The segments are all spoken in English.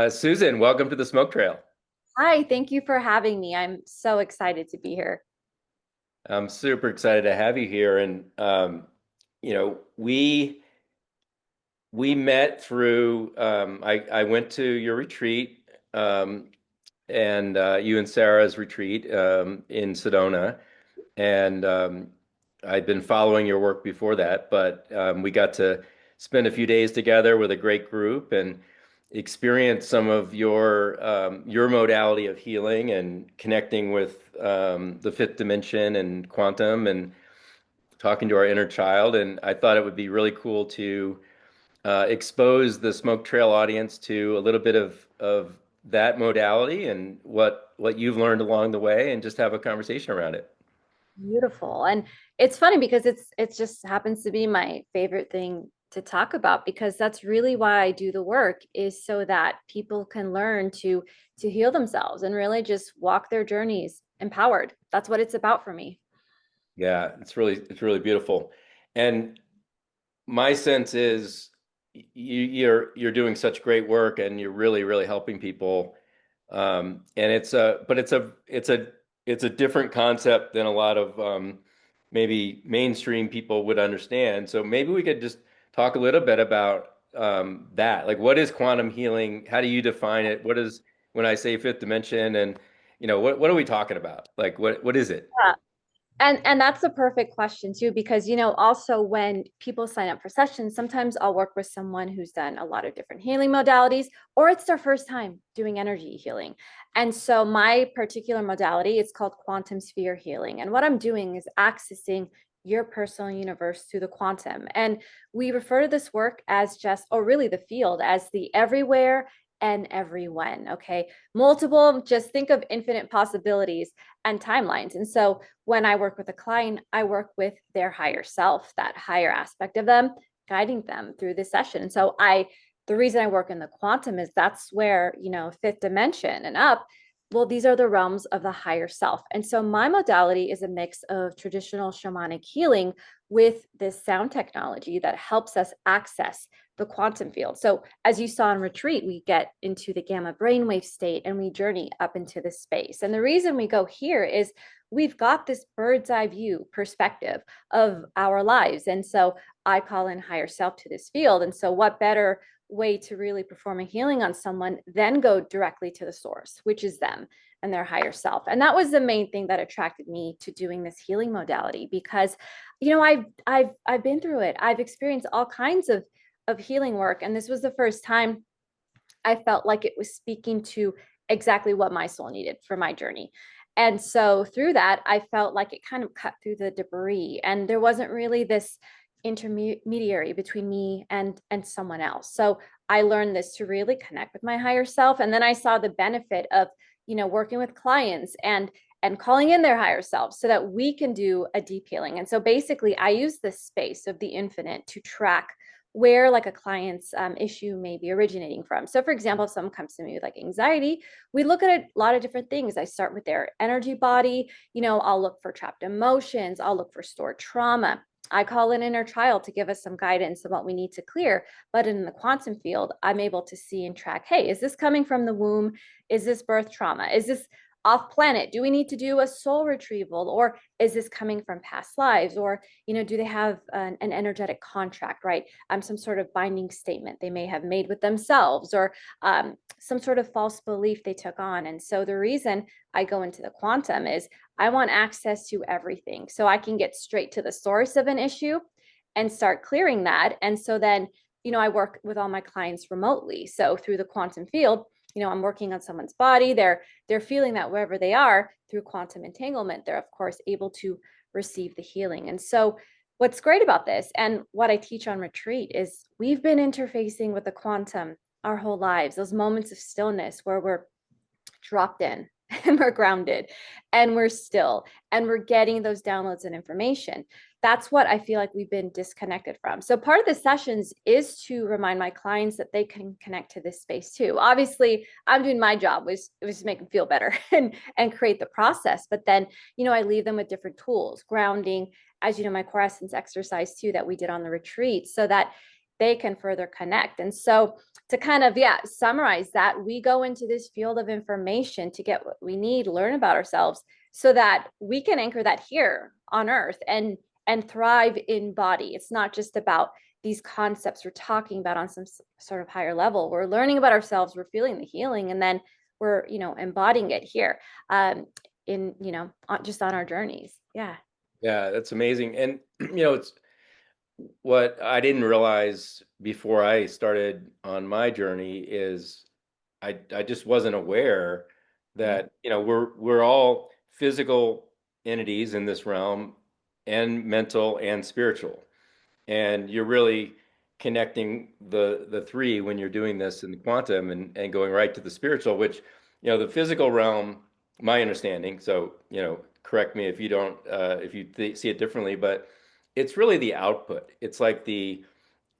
Susan, welcome to the Smoke Trail. Hi, thank you for having me. I'm so excited to be here. I'm super excited to have you here. And you know, we met through I went to your retreat and you and Sarah's retreat in Sedona, and I'd been following your work before that, but we got to spend a few days together with a great group and experience some of your modality of healing and connecting with the fifth dimension and quantum and talking to our inner child. And I thought it would be really cool to expose the Smoke Trail audience to a little bit of that modality and what you've learned along the way, and just have a conversation around it. Beautiful. And it's funny because it just happens to be my favorite thing to talk about because that's really why I do the work is so that people can learn to heal themselves and really just walk their journeys empowered. That's what it's about for me. Yeah, it's really beautiful. And my sense is you're doing such great work, and you're really helping people. And it's a different concept than a lot of maybe mainstream people would understand. So maybe we could just talk a little bit about that. Like, what is quantum healing? How do you define it? What is when I say fifth dimension? And what are we talking about? Like, what is it? Yeah. And that's a perfect question too, because also when people sign up for sessions, sometimes I'll work with someone who's done a lot of different healing modalities, or it's their first time doing energy healing. And so my particular modality, it's called quantum sphere healing. And what I'm doing is accessing your personal universe through the quantum. And we refer to this work as just, or really the field as the everywhere and everyone. Okay. Multiple, just think of infinite possibilities and timelines. And so when I work with a client, I work with their higher self, that higher aspect of them, guiding them through this session. And so the reason I work in the quantum is that's where, fifth dimension and up, well, these are the realms of the higher self. And so my modality is a mix of traditional shamanic healing with this sound technology that helps us access the quantum field. So as you saw in retreat, we get into the gamma brainwave state and we journey up into the space. And the reason we go here is we've got this bird's eye view perspective of our lives. And so I call in higher self to this field. And so what better way to really perform a healing on someone than go directly to the source, which is them and their higher self. And that was the main thing that attracted me to doing this healing modality because I've been through it. I've experienced all kinds of healing work, and this was the first time I felt like it was speaking to exactly what my soul needed for my journey. And so through that, I felt like it kind of cut through the debris, and there wasn't really this intermediary between me and someone else. So I learned this to really connect with my higher self, and then I saw the benefit of working with clients and calling in their higher self so that we can do a deep healing. And so basically, I use this space of the infinite to track where like a client's issue may be originating from. So for example, if someone comes to me with like anxiety, we look at a lot of different things. I start with their energy body, I'll look for trapped emotions, I'll look for stored trauma. I call in inner child to give us some guidance on what we need to clear. But in the quantum field, I'm able to see and track, hey, is this coming from the womb? Is this birth trauma? Is this off planet? Do we need to do a soul retrieval, or is this coming from past lives? Or do they have an energetic contract, right? Some sort of binding statement they may have made with themselves, or some sort of false belief they took on. And so the reason I go into the quantum is I want access to everything so I can get straight to the source of an issue and start clearing that. And so then I work with all my clients remotely, so through the quantum field, I'm working on someone's body. They're feeling that wherever they are through quantum entanglement, they're of course able to receive the healing. And so what's great about this and what I teach on retreat is we've been interfacing with the quantum our whole lives, those moments of stillness where we're dropped in and we're grounded and we're still and we're getting those downloads and information. That's what I feel like we've been disconnected from. So part of the sessions is to remind my clients that they can connect to this space too. Obviously, I'm doing my job was to make them feel better and create the process. But then, I leave them with different tools, grounding, as my core essence exercise too that we did on the retreat, so that they can further connect. And so to kind of, yeah, summarize that, we go into this field of information to get what we need, learn about ourselves so that we can anchor that here on earth and thrive in body. It's not just about these concepts we're talking about on some sort of higher level. We're learning about ourselves, we're feeling the healing, and then we're, embodying it here, in, just on our journeys. Yeah. Yeah, that's amazing. And it's what I didn't realize before I started on my journey is I just wasn't aware Mhm. that, we're all physical entities in this realm and mental and spiritual. And you're really connecting the three when you're doing this in the quantum and going right to the spiritual, which, the physical realm, my understanding, so, correct me if you don't, if you see it differently, but it's really the output. It's like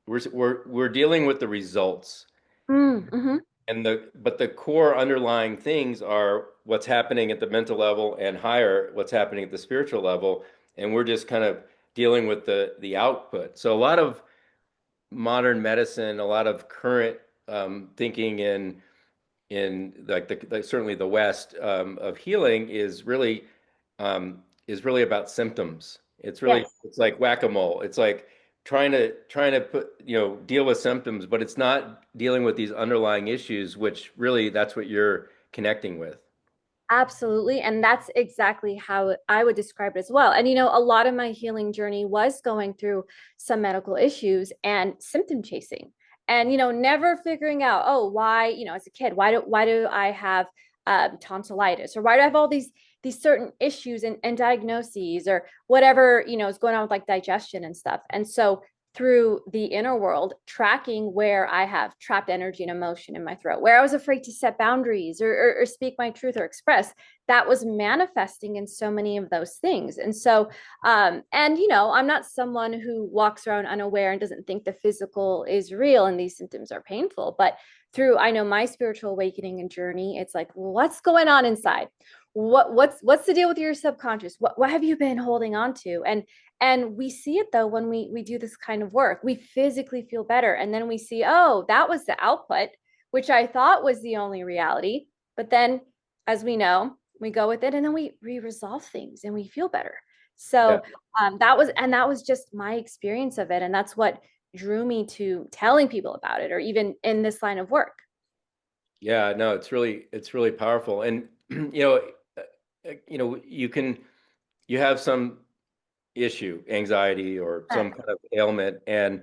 we're dealing with the results. Mm-hmm. And but the core underlying things are what's happening at the mental level and higher, what's happening at the spiritual level, and we're just kind of dealing with the output. So a lot of modern medicine, a lot of current thinking in like certainly the West, of healing is really about symptoms. Yes. It's like whack-a-mole. It's like trying to put, deal with symptoms, but it's not dealing with these underlying issues, which really that's what you're connecting with. Absolutely. And that's exactly how I would describe it as well. And, a lot of my healing journey was going through some medical issues and symptom chasing and, never figuring out, oh, why, as a kid, why do I have tonsillitis, or why do I have all these certain issues and diagnoses, or whatever, is going on with like digestion and stuff. And so through the inner world, tracking where I have trapped energy and emotion in my throat, where I was afraid to set boundaries or speak my truth or express, that was manifesting in so many of those things. And so, and I'm not someone who walks around unaware and doesn't think the physical is real and these symptoms are painful. But through, I know, my spiritual awakening and journey, it's like, what's going on inside? What's the deal with your subconscious? What have you been holding on to? And we see it though when we do this kind of work. We physically feel better. And then we see, oh, that was the output, which I thought was the only reality. But then, as we know, we go with it and then we resolve things and we feel better. Yeah. So that was just my experience of it. And that's what drew me to telling people about it, or even in this line of work. Yeah, no, it's really powerful. And you have some issue, anxiety or Yeah. some kind of ailment, and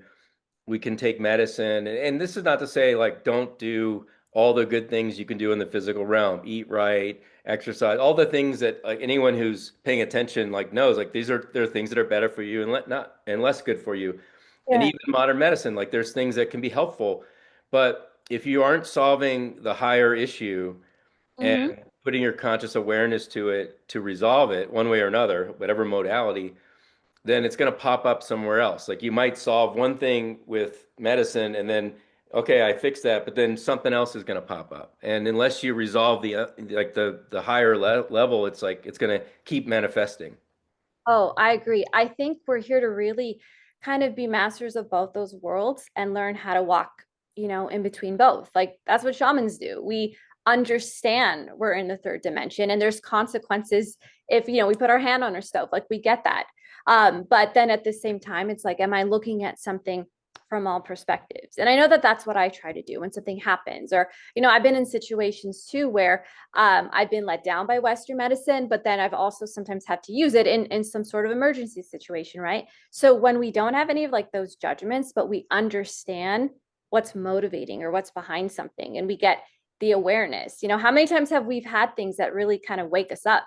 we can take medicine. And this is not to say like don't do all the good things you can do in the physical realm, eat right, exercise, all the things that like anyone who's paying attention like knows, like there are things that are better for you and not and less good for you. And Yeah. even modern medicine, like there's things that can be helpful, but if you aren't solving the higher issue and Mm-hmm. putting your conscious awareness to it to resolve it one way or another, whatever modality, then it's going to pop up somewhere else. Like you might solve one thing with medicine and then, okay, I fixed that, but then something else is going to pop up. And unless you resolve like the higher level, it's like it's going to keep manifesting. Oh, I agree. I think we're here to really kind of be masters of both those worlds and learn how to walk, in between both. Like that's what shamans do. We understand we're in the third dimension and there's consequences if, we put our hand on our stove. Like we get that. But then at the same time, it's like, am I looking at something from all perspectives? And I know that that's what I try to do when something happens, or, I've been in situations too where I've been let down by Western medicine, but then I've also sometimes had to use it in some sort of emergency situation, right? So when we don't have any of like those judgments, but we understand what's motivating or what's behind something, and we get the awareness. How many times have we had things that really kind of wake us up?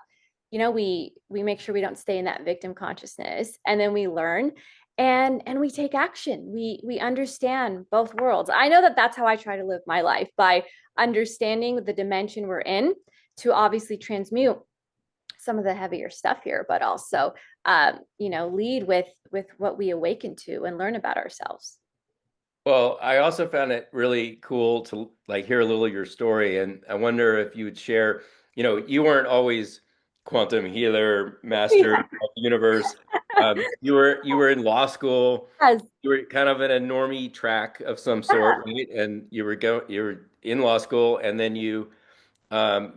We make sure we don't stay in that victim consciousness, and then we learn and we take action. We understand both worlds. I know that that's how I try to live my life, by understanding the dimension we're in to obviously transmute some of the heavier stuff here, but also lead with what we awaken to and learn about ourselves. Well, I also found it really cool to like hear a little of your story, and I wonder if you would share, you weren't always quantum healer, master Yeah. of the universe. You were in law school. Yes, You were kind of in a normie track of some yeah, sort, right? And you were in law school, and then you kind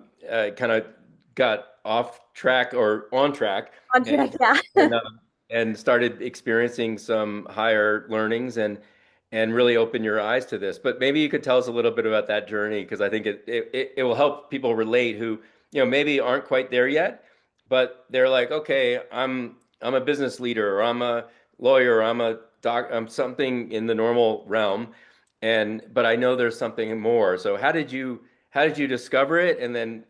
of got off track or on track, on and track, yeah. and, um, and started experiencing some higher learnings and really open your eyes to this. But maybe you could tell us a little bit about that journey, because I think it will help people relate who, maybe aren't quite there yet, but they're like, okay, I'm a business leader, or I'm a lawyer, or I'm a doc, I'm something in the normal realm, but I know there's something more. So how did you discover it? And then,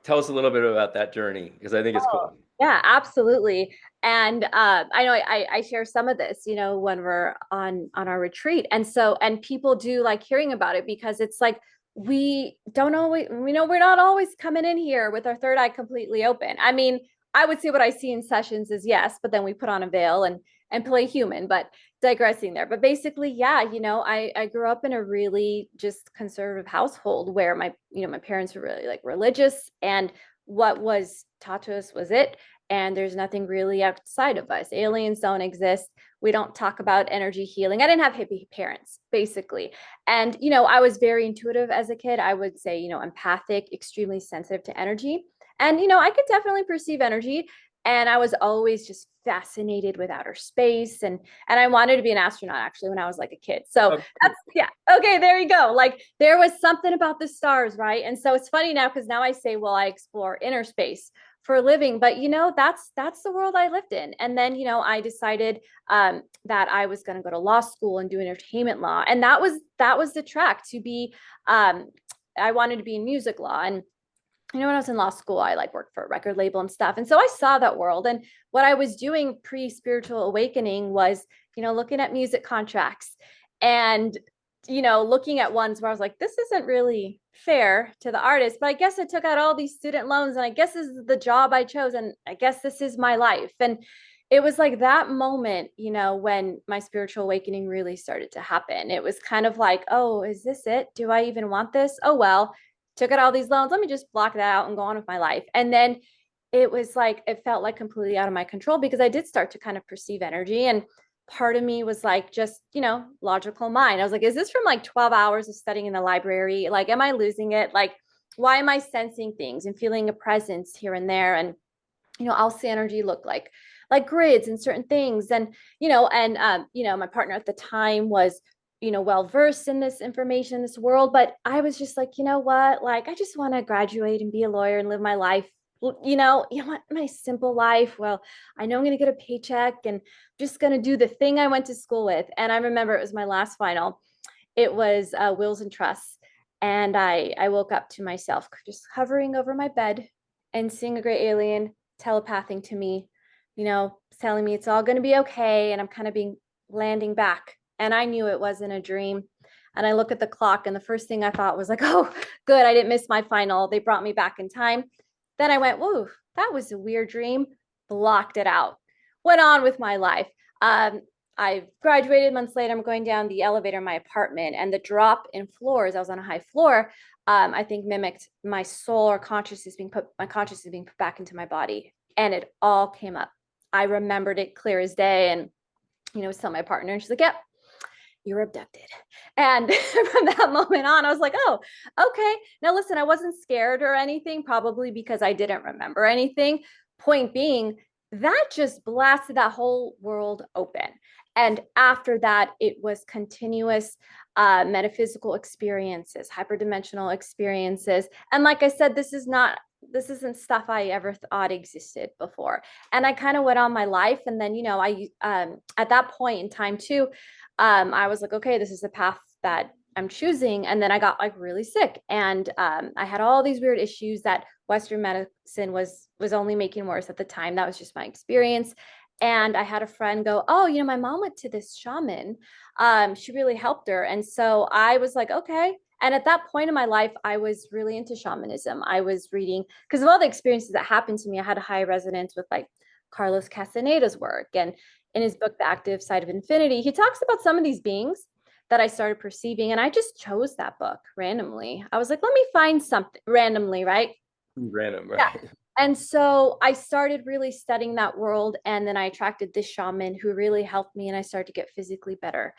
tell us a little bit about that journey, because I think it's Oh, cool. yeah, absolutely. And I know I share some of this, when we're on our retreat. And so, and people do like hearing about it because it's like we don't always, we're not always coming in here with our third eye completely open. I mean, I would say what I see in sessions is yes, but then we put on a veil and play human, but digressing there. But basically, yeah, I grew up in a really just conservative household where my parents were really like religious, and what was taught to us was it. And there's nothing really outside of us. Aliens don't exist. We don't talk about energy healing. I didn't have hippie parents, basically. And, I was very intuitive as a kid. I would say, empathic, extremely sensitive to energy. And, I could definitely perceive energy. And I was always just fascinated with outer space. And I wanted to be an astronaut actually when I was like a kid. So Oh, that's, yeah. Okay, there you go. Like there was something about the stars, right? And so it's funny now because now I say, well, I explore inner space for a living, but that's the world I lived in. And then I decided that I was going to go to law school and do entertainment law, and that was the track to be. I wanted to be in music law, and when I was in law school, I like worked for a record label and stuff. And so I saw that world. And what I was doing pre spiritual awakening was, looking at music contracts and, looking at ones where I was like, this isn't really fair to the artist, but I guess I took out all these student loans and I guess this is the job I chose. And I guess this is my life. And it was like that moment, when my spiritual awakening really started to happen. It was kind of like, oh, is this it? Do I even want this? Oh, well, took out all these loans. Let me just block that out and go on with my life. And then it was like, it felt like completely out of my control because I did start to kind of perceive energy. And part of me was like, just, logical mind. I was like, is this from like 12 hours of studying in the library? Like, am I losing it? Like, why am I sensing things and feeling a presence here and there? And, I'll see energy look like grids and certain things. And, my partner at the time was well versed in this information, this world. But I was just like, you know what? Like, I just want to graduate and be a lawyer and live my life. What my simple life. Well, I know I'm going to get a paycheck and I'm just going to do the thing I went to school with. And I remember it was my last final. It was wills and trusts. And I woke up to myself just hovering over my bed and seeing a gray alien telepathing to me, telling me it's all going to be okay. And I'm kind of being landing back. And I knew it wasn't a dream. And I look at the clock, and the first thing I thought was like, oh, good, I didn't miss my final. They brought me back in time. Then I went, whoa, that was a weird dream. Blocked it out. Went on with my life. I graduated months later. I'm going down the elevator in my apartment, and the drop in floors, I was on a high floor, I think mimicked my soul or consciousness being put, my consciousness being put back into my body. And it all came up. I remembered it clear as day. And, I was telling my partner, and she's like, yep, you're abducted. And from that moment on, I was like, oh, okay. Now, listen, I wasn't scared or anything, probably because I didn't remember anything. Point being, that just blasted that whole world open. And after that, it was continuous metaphysical experiences, hyperdimensional experiences. And like I said, this isn't stuff I ever thought existed before. And I kind of went on my life. And then, I at that point in time too, I was like, okay, this is the path that I'm choosing. And then I got like really sick, and I had all these weird issues that Western medicine was only making worse at the time. That was just my experience. And I had a friend go, oh, my mom went to this shaman. She really helped her. And so I was like, okay. And at that point in my life, I was really into shamanism. I was reading because of all the experiences that happened to me. I had a high resonance with like Carlos Castaneda's work, and in his book, The Active Side of Infinity, he talks about some of these beings that I started perceiving. And I just chose that book randomly. I was like, let me find something randomly, right? Random, Yeah. right? And so I started really studying that world. And then I attracted this shaman who really helped me, and I started to get physically better.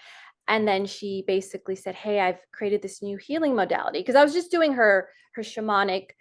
And then she basically said, "Hey, I've created this new healing modality." Because I was just doing her shamanic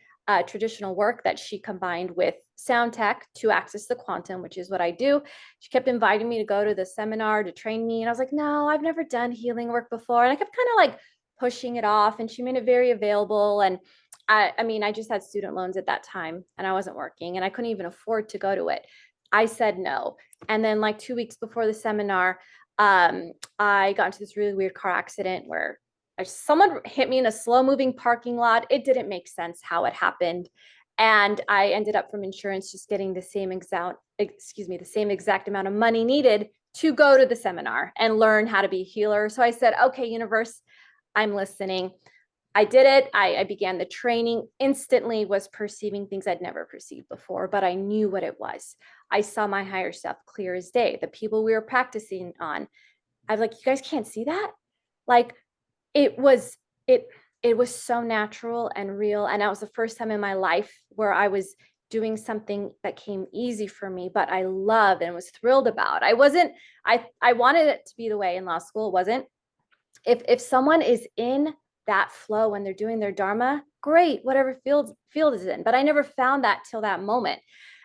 traditional work that she combined with sound tech to access the quantum, which is what I do. She kept inviting me to go to the seminar to train me. And I was like, no, I've never done healing work before. And I kept kind of like pushing it off. And she made it very available. And I mean, I just had student loans at that time and I wasn't working and I couldn't even afford to go to it. I said no. And then, like 2 weeks before the seminar, I got into this really weird car accident where someone hit me in a slow moving parking lot. It didn't make sense how it happened. And I ended up from insurance just getting the same exact amount of money needed to go to the seminar and learn how to be a healer. So I said, okay, universe, I'm listening. I did it. I began the training, instantly was perceiving things I'd never perceived before, but I knew what it was. I saw my higher self clear as day. The people we were practicing on, I was like, you guys can't see that? Like it was, it, it was so natural and real. And that was the first time in my life where I was doing something that came easy for me, but I loved and was thrilled about. I wanted it to be the way in law school. It wasn't. If someone is in that flow when they're doing their dharma, great, whatever field is in. But I never found that till that moment.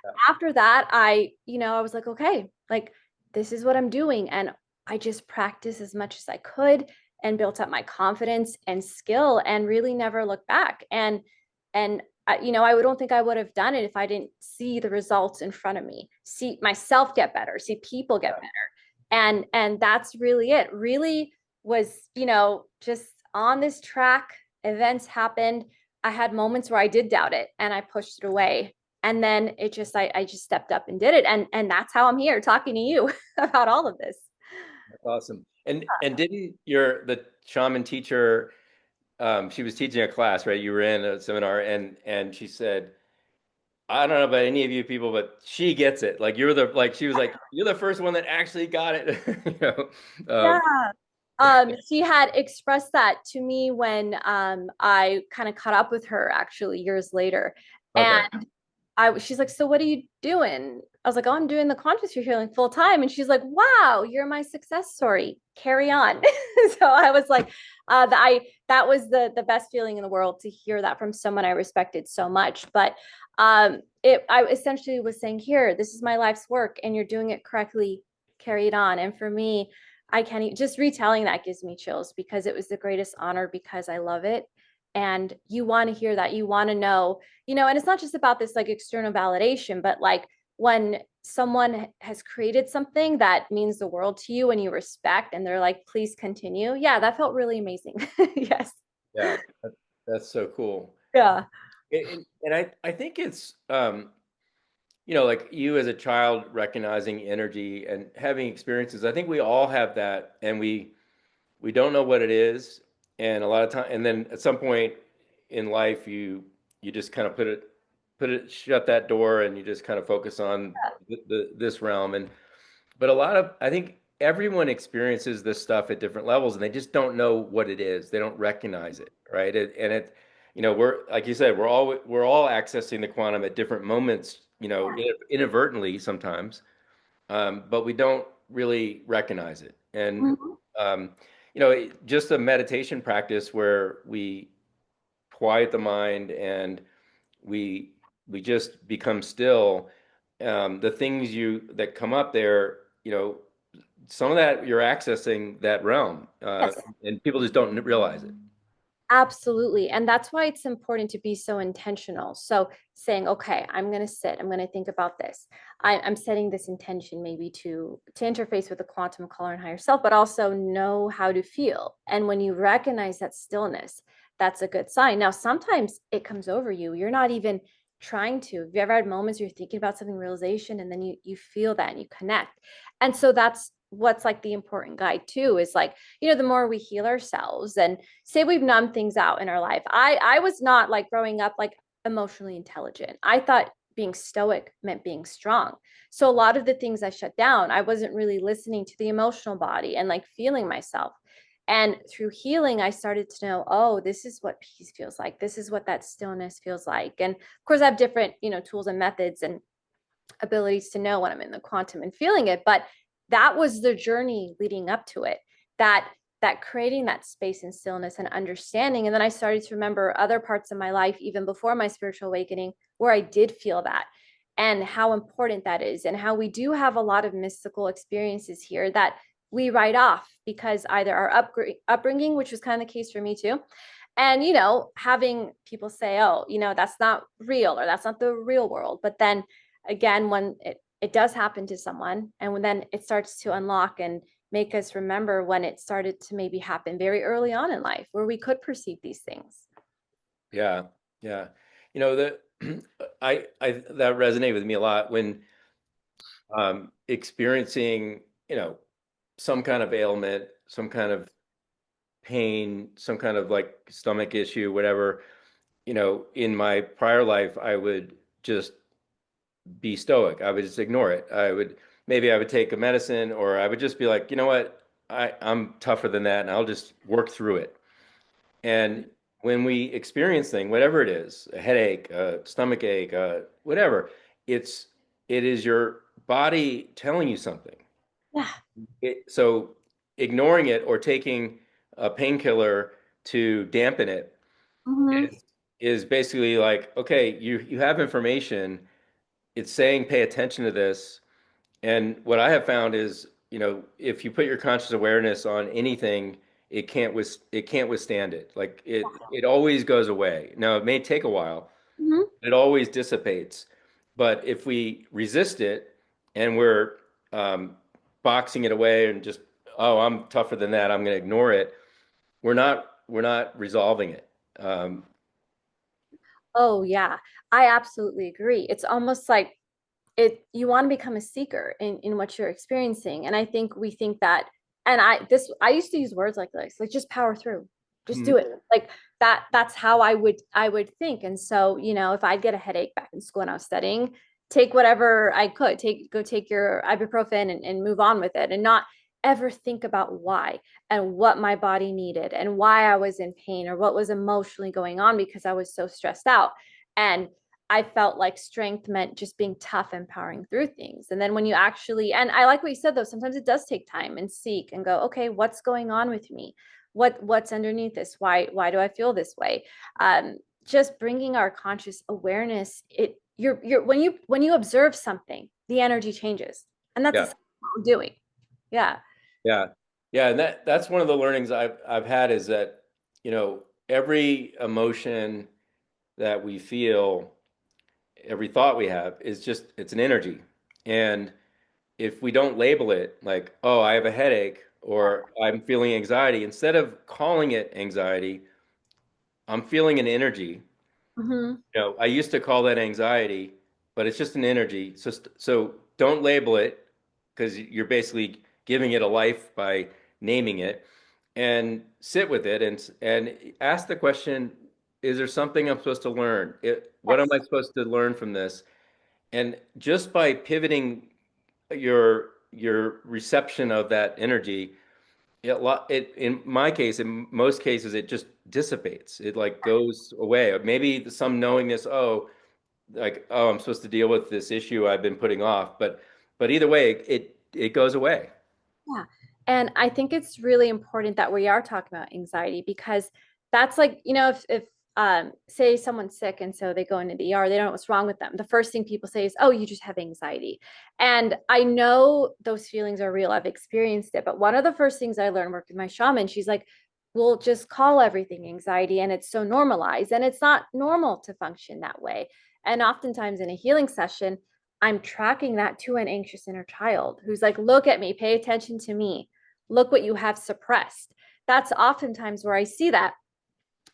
Yeah. After that, I was like, okay, like this is what I'm doing. And I just practiced as much as I could and built up my confidence and skill and really never looked back. And I don't think I would have done it if I didn't see the results in front of me, see myself get better, see people get better. And that's really it. Really was, just on this track. Events happened. I had moments where I did doubt it and I pushed it away. And then I just stepped up and did it. And that's how I'm here talking to you about all of this. That's awesome. And didn't the shaman teacher, she was teaching a class, right? You were in a seminar, and she said, I don't know about any of you people, but she gets it. Like she was like, you're the first one that actually got it. You know, Yeah. um, She had expressed that to me when I kind of caught up with her actually years later. And okay, she's like, so what are you doing? I was like, oh, I'm doing the quantum sphere healing full time. And she's like, wow, you're my success story. Carry on. So I was like, that was the best feeling in the world to hear that from someone I respected so much. But I essentially was saying, here, this is my life's work, and you're doing it correctly. Carry it on. And for me, I can't just retelling that gives me chills because it was the greatest honor because I love it. And you want to hear that. You want to know, and it's not just about this like external validation, but like when someone has created something that means the world to you and you respect and they're like, please continue. Yeah, that felt really amazing. Yes. yeah, that's so cool. Yeah. And I think it's like you as a child recognizing energy and having experiences. I think we all have that, and we don't know what it is, and a lot of time, and then at some point in life, you just kind of shut that door, and you just kind of focus on this realm. And but a lot of I think everyone experiences this stuff at different levels, and they just don't know what it is. They don't recognize it, right? We're like you said, we're all accessing the quantum at different moments, inadvertently sometimes, but we don't really recognize it. And Mhm. just a meditation practice where we quiet the mind and we we just become still. The things that come up there, some of that you're accessing that realm, Yes. and people just don't realize it. Absolutely. And that's why it's important to be so intentional. So saying, okay, I'm going to sit, I'm going to think about this. I'm setting this intention maybe to interface with the quantum color and higher self, but also know how to feel. And when you recognize that stillness, that's a good sign. Now, sometimes it comes over you. You're not even trying to. Have you ever had moments where you're thinking about something, realization, and then you feel that and you connect? And so that's what's like the important guide too, is like, the more we heal ourselves and say we've numbed things out in our life. I was not like growing up like emotionally intelligent. I thought being stoic meant being strong. So a lot of the things I shut down, I wasn't really listening to the emotional body and like feeling myself. And through healing, I started to know, oh, this is what peace feels like. This is what that stillness feels like. And of course, I have different, tools and methods and abilities to know when I'm in the quantum and feeling it. But that was the journey leading up to it. That creating that space and stillness and understanding. And then I started to remember other parts of my life, even before my spiritual awakening, where I did feel that and how important that is, and how we do have a lot of mystical experiences here that we write off because either our upbringing, which was kind of the case for me too, and having people say, oh, that's not real, or that's not the real world. But then again, when it does happen to someone, and when then it starts to unlock and make us remember when it started to maybe happen very early on in life where we could perceive these things. Yeah, yeah. That I that resonated with me a lot when experiencing, some kind of ailment, some kind of pain, some kind of like stomach issue, whatever. In my prior life, I would just be stoic. I would just ignore it. Maybe I would take a medicine, or I would just be like, you know what, I'm tougher than that, and I'll just work through it. And when we experience thing, whatever it is, a headache, a stomach ache, whatever, it's it is your body telling you something. Yeah. So ignoring it or taking a painkiller to dampen it Mm-hmm. is basically like, okay, you have information. It's saying pay attention to this. And what I have found is, if you put your conscious awareness on anything, it can't withstand it. Like it always goes away. Now it may take a while, Mm-hmm. it always dissipates. But if we resist it and we're um, boxing it away and just, oh, I'm tougher than that, I'm going to ignore it, we're not resolving it. Um, Oh yeah, I absolutely agree. It's almost like you want to become a seeker in what you're experiencing. And I think we think that, and I used to use words like this, like just power through, just do it. Like that's how I would think. And so, if I'd get a headache back in school and I was studying, take whatever I could, go take your ibuprofen and move on with it, and not ever think about why and what my body needed and why I was in pain or what was emotionally going on because I was so stressed out. And I felt like strength meant just being tough and powering through things. And then when you actually, and I like what you said though, sometimes it does take time and seek and go, okay, what's going on with me? What's underneath this? Why do I feel this way? Just bringing our conscious awareness, you're when you observe something, the energy changes, and that's yeah, what we're doing. Yeah. yeah, yeah. And that's one of the learnings I've had is that, every emotion that we feel, every thought we have is just it's an energy. And if we don't label it like, oh, I have a headache or I'm feeling anxiety, instead of calling it anxiety, I'm feeling an energy. Mm-hmm. I used to call that anxiety, but it's just an energy. So don't label it, because you're basically giving it a life by naming it, and sit with it and ask the question, is there something I'm supposed to learn? What am I Yes. supposed to learn from this? And just by pivoting your reception of that energy, in my case, in most cases, it just dissipates. It like goes away. Or maybe some knowingness, oh, like, oh, I'm supposed to deal with this issue I've been putting off. But either way, it goes away. Yeah. And I think it's really important that we are talking about anxiety, because that's like, if say someone's sick and so they go into the ER, they don't know what's wrong with them. The first thing people say is, oh, you just have anxiety. And I know those feelings are real. I've experienced it. But one of the first things I learned working with my shaman, she's like, we'll just call everything anxiety, and it's so normalized, and it's not normal to function that way. And oftentimes in a healing session, I'm tracking that to an anxious inner child who's like, look at me, pay attention to me, look what you have suppressed. That's oftentimes where I see that.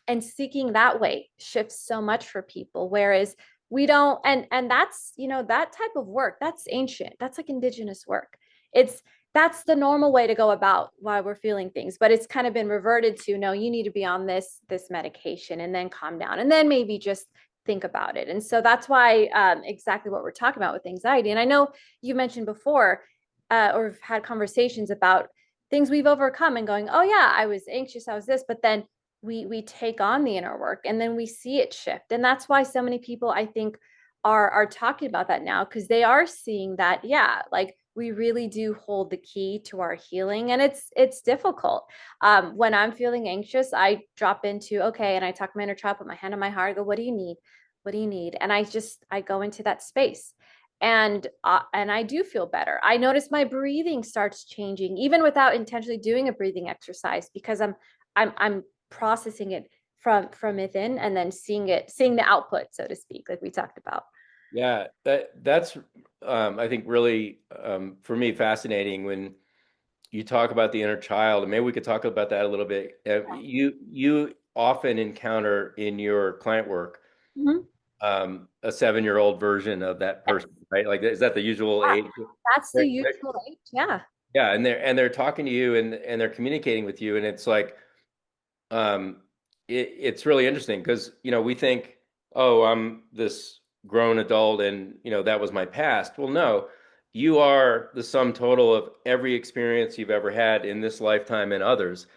And seeking that way shifts so much for people. Whereas we don't, and that's, that type of work, that's ancient. That's like indigenous work. It's that's the normal way to go about why we're feeling things. But it's kind of been reverted to, no, you need to be on this medication and then calm down and then maybe just think about it. And so that's why exactly what we're talking about with anxiety. And I know you mentioned before, or have had conversations about things we've overcome and going, oh yeah, I was anxious, I was this, but then we take on the inner work and then we see it shift. And that's why so many people, I think, are talking about that now, because they are seeing that, yeah, like we really do hold the key to our healing. And it's difficult. When I'm feeling anxious, I drop into, okay, and I talk to my inner child, put my hand on my heart, I go, what do you need? What do you need? And I go into that space, and I do feel better. I notice my breathing starts changing even without intentionally doing a breathing exercise, because I'm processing it from within and then seeing the output, so to speak, like we talked about. Yeah, that's I think really for me fascinating when you talk about the inner child, and maybe we could talk about that a little bit. You often encounter in your client work Mhm. a 7-year-old version of that person, right? Like, is that the usual Yeah, age? that's the usual age. Yeah, Yeah, and they're talking to you and they're communicating with you, and it's like it's really interesting because we think, oh, I'm this grown adult, and that was my past. Well, no, you are the sum total of every experience you've ever had in this lifetime and others.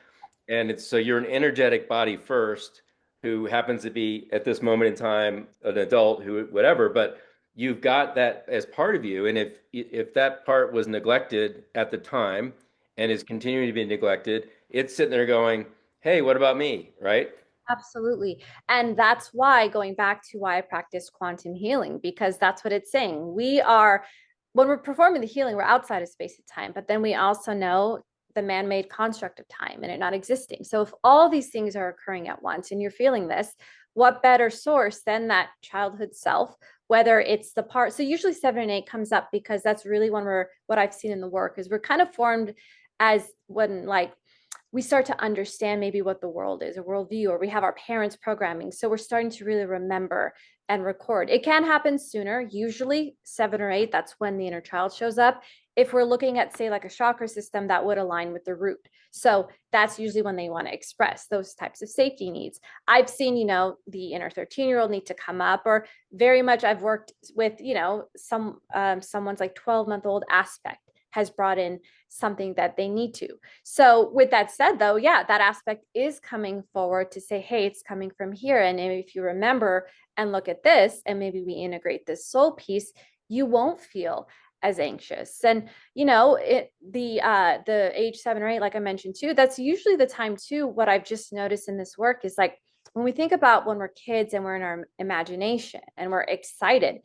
And it's so you're an energetic body first, who happens to be at this moment in time an adult, who whatever, but you've got that as part of you. And if that part was neglected at the time and is continuing to be neglected, it's sitting there going, hey, what about me? Right? absolutely. And that's why, going back to why I practice quantum healing, because that's what it's saying. We are, when we're performing the healing, we're outside of space and time, but then we also know the man-made construct of time and it not existing. So if all these things are occurring at once and you're feeling this, what better source than that childhood self, whether it's the part. So usually 7 and 8 comes up because that's really when what I've seen in the work is we're kind of formed as when, like, we start to understand maybe what the world is, a worldview, or we have our parents' programming. So we're starting to really remember and record. It can happen sooner, usually 7 or 8. That's when the inner child shows up. If we're looking at, say, like a chakra system, that would align with the root. So that's usually when they want to express those types of safety needs. I've seen, the inner 13-year-old need to come up, or very much I've worked with, someone's like 12-month-old aspect has brought in something that they need to. So with that said, though, yeah, that aspect is coming forward to say, hey, it's coming from here. And if you remember and look at this, and maybe we integrate this soul piece, you won't feel as anxious. And the age 7 or 8, like I mentioned too, that's usually the time too. What I've just noticed in this work is, like, when we think about when we're kids and we're in our imagination and we're excited,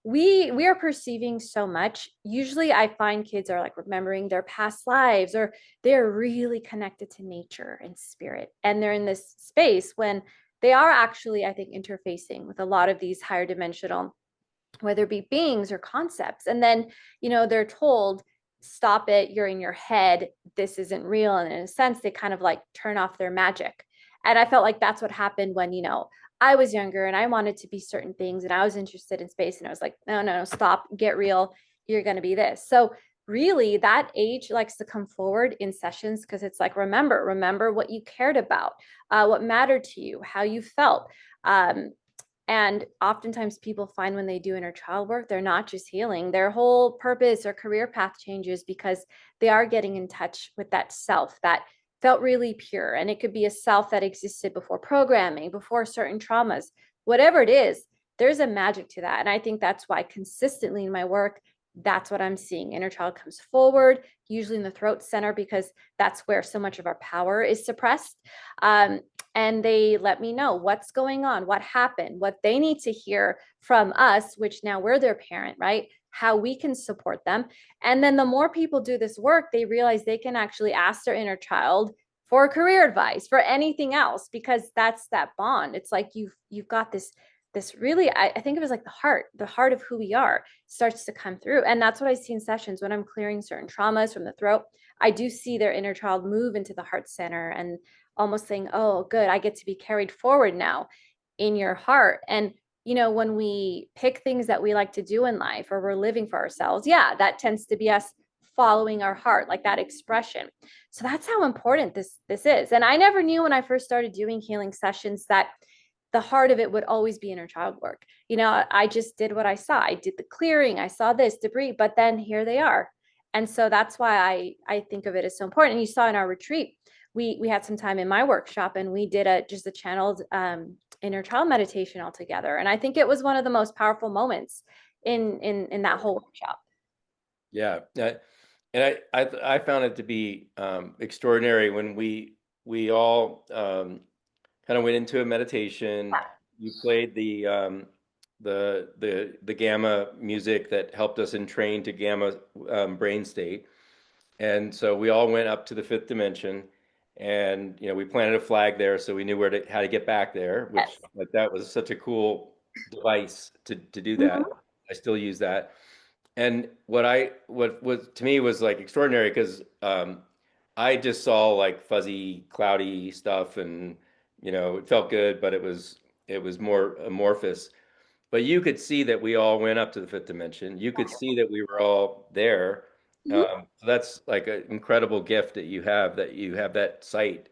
we are perceiving so much. Usually I find kids are like remembering their past lives, or they're really connected to nature and spirit, and they're in this space when they are actually, I think, interfacing with a lot of these higher dimensional, whether it be beings or concepts. And then they're told, stop it, you're in your head, this isn't real. And in a sense, they kind of like turn off their magic. And I felt like that's what happened when I was younger and I wanted to be certain things and I was interested in space, and I was like, no, no, no, stop, get real, you're going to be this. So really, that age likes to come forward in sessions, because it's like, remember what you cared about, what mattered to you, how you felt. And oftentimes people find when they do inner child work, they're not just healing, their whole purpose or career path changes, because they are getting in touch with that self that felt really pure. And it could be a self that existed before programming, before certain traumas, whatever it is, there's a magic to that. And I think that's why consistently in my work, that's what I'm seeing. Inner child comes forward, usually in the throat center, because that's where so much of our power is suppressed. And they let me know what's going on, what happened, what they need to hear from us, which now we're their parent, right? How we can support them. And then the more people do this work, they realize they can actually ask their inner child for career advice, for anything else, because that's that bond. It's like you've got this really, I think it was like the heart of who we are starts to come through. And that's what I see in sessions when I'm clearing certain traumas from the throat. I do see their inner child move into the heart center and almost saying, oh, good, I get to be carried forward now in your heart. And when we pick things that we like to do in life, or we're living for ourselves, yeah, that tends to be us following our heart, like that expression. So that's how important this is. And I never knew when I first started doing healing sessions that the heart of it would always be inner child work. I just did what I saw. I did the clearing, I saw this debris, but then here they are. And so that's why I think of it as so important. And you saw in our retreat, we had some time in my workshop and we did just a channeled inner child meditation all together. And I think it was one of the most powerful moments in that whole workshop. Yeah. And I found it to be extraordinary when we all kind of went into a meditation. You played the gamma music that helped us entrain to gamma brain state. And so we all went up to the fifth dimension, and we planted a flag there, so we knew how to get back there. Which, Yes. like, that was such a cool device to do that. Mhm. I still use that. And what was to me was like extraordinary because I just saw like fuzzy, cloudy stuff, and it felt good, but it was more amorphous. But you could see that we all went up to the fifth dimension. You could see that we were all there. Mhm. So that's like an incredible gift that you have that sight.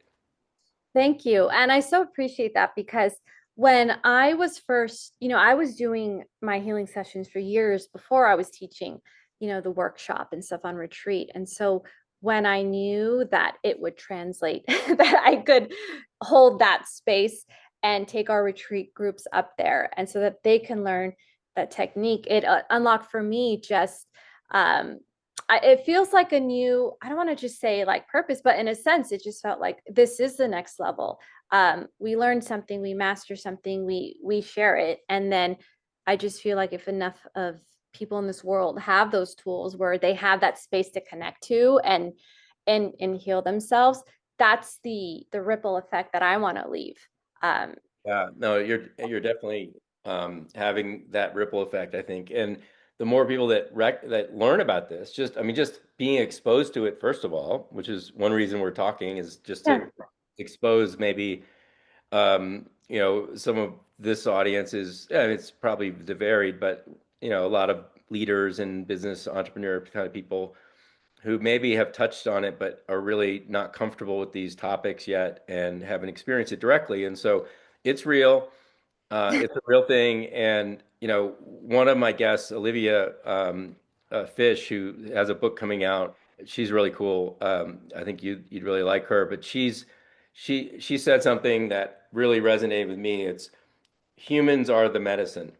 Thank you. And I so appreciate that because when I was first, I was doing my healing sessions for years before I was teaching, the workshop and stuff on retreat. And so when I knew that it would translate, that I could hold that space and take our retreat groups up there and so that they can learn that technique, it unlocked for me just it feels like a new, I don't want to just say like purpose, but in a sense it just felt like this is the next level. We learn something, we master something, we share it, and then I just feel like if enough of people in this world have those tools where they have that space to connect to and heal themselves, that's the ripple effect that I want to leave. um Yeah, no, you're definitely having that ripple effect, I think. And the more people that learn about this, just being exposed to it, first of all, which is one reason we're talking, is just yeah. to expose maybe some of this audience is, yeah, it's probably varied, but a lot of leaders and business entrepreneur kind of people who maybe have touched on it but are really not comfortable with these topics yet and haven't experienced it directly. And so it's real. It's a real thing. And one of my guests, Olivia Fish, who has a book coming out, she's really cool. I think you'd really like her. But she said something that really resonated with me. It's humans are the medicine.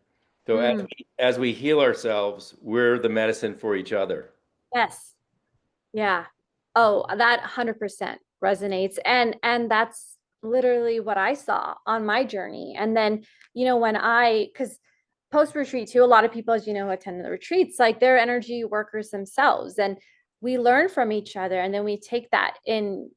So Mm, as we heal ourselves, we're the medicine for each other. yes. Yeah. Oh, that 100% resonates. And that's literally what I saw on my journey. And then, when cuz post retreat too, a lot of people, as you know, who attend the retreats, like they're energy workers themselves, and we learn from each other, and then we take that in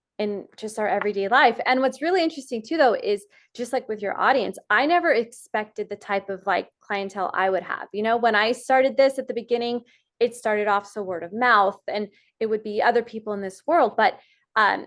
just our everyday life. And what's really interesting too, though, is just like with your audience, I never expected the type of like clientele I would have. When I started this at the beginning, it started off so word of mouth, and it would be other people in this world, but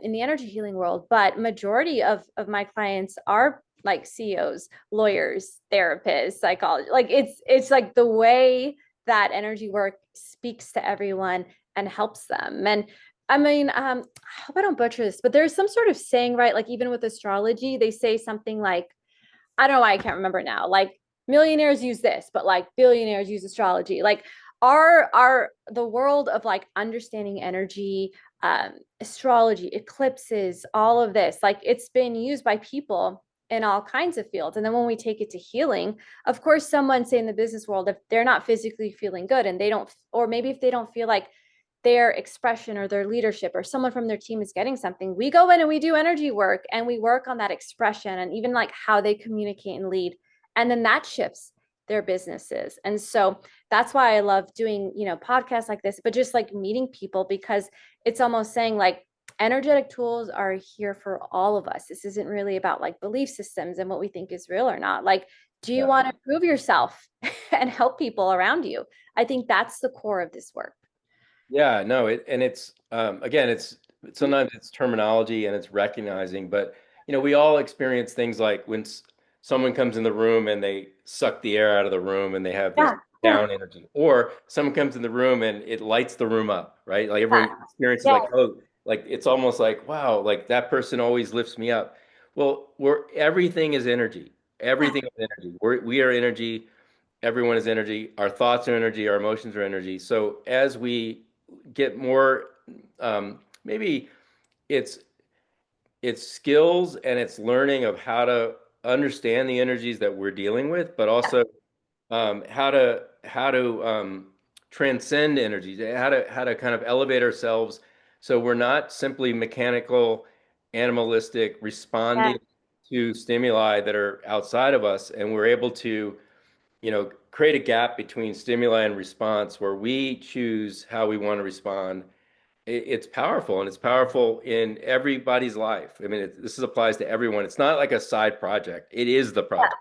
in the energy healing world. But majority of my clients are like CEOs, lawyers, therapists, psychologists. Like it's like the way that energy work speaks to everyone and helps them. And I mean, I hope I don't butcher this, but there's some sort of saying, right? Like even with astrology, they say something like, I don't know why I can't remember now. Like millionaires use this, but like billionaires use astrology. Like our the world of like understanding energy, astrology, eclipses, all of this, like it's been used by people in all kinds of fields. And then when we take it to healing, of course, someone say in the business world, if they're not physically feeling good and they don't, or maybe if they don't feel like their expression or their leadership or someone from their team is getting something, we go in and we do energy work and we work on that expression and even like how they communicate and lead. And then that shifts their businesses. And so that's why I love doing, podcasts like this, but just like meeting people, because it's almost saying like energetic tools are here for all of us. This isn't really about like belief systems and what we think is real or not. Like, do you Yeah. want to prove yourself and help people around you? I think that's the core of this work. Yeah, no, it's again, it's sometimes it's terminology and it's recognizing, but we all experience things like when someone comes in the room and they suck the air out of the room and they have this Yeah, yeah, down energy, or someone comes in the room and it lights the room up, right? Like yeah, everyone experiences yeah, like, oh, like it's almost like, wow, like that person always lifts me up. Well, everything is energy. yeah. Everything is energy. We are energy. Everyone is energy. Our thoughts are energy. Our emotions are energy. So as we get more, maybe it's it's skills and it's learning of how to understand the energies that we're dealing with, but also how to transcend energies, how to kind of elevate ourselves so we're not simply mechanical, animalistic, Yeah. responding to stimuli that are outside of us, and we're able to, create a gap between stimuli and response where we choose how we want to respond. It's powerful, and it's powerful in everybody's life. I mean, this applies to everyone. It's not like a side project. It is the project.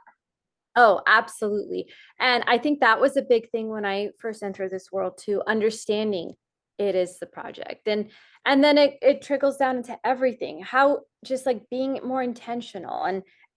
Oh, absolutely. And I think that was a big thing when I first entered this world too, understanding it is the project. And then it trickles down into everything. How just like being more intentional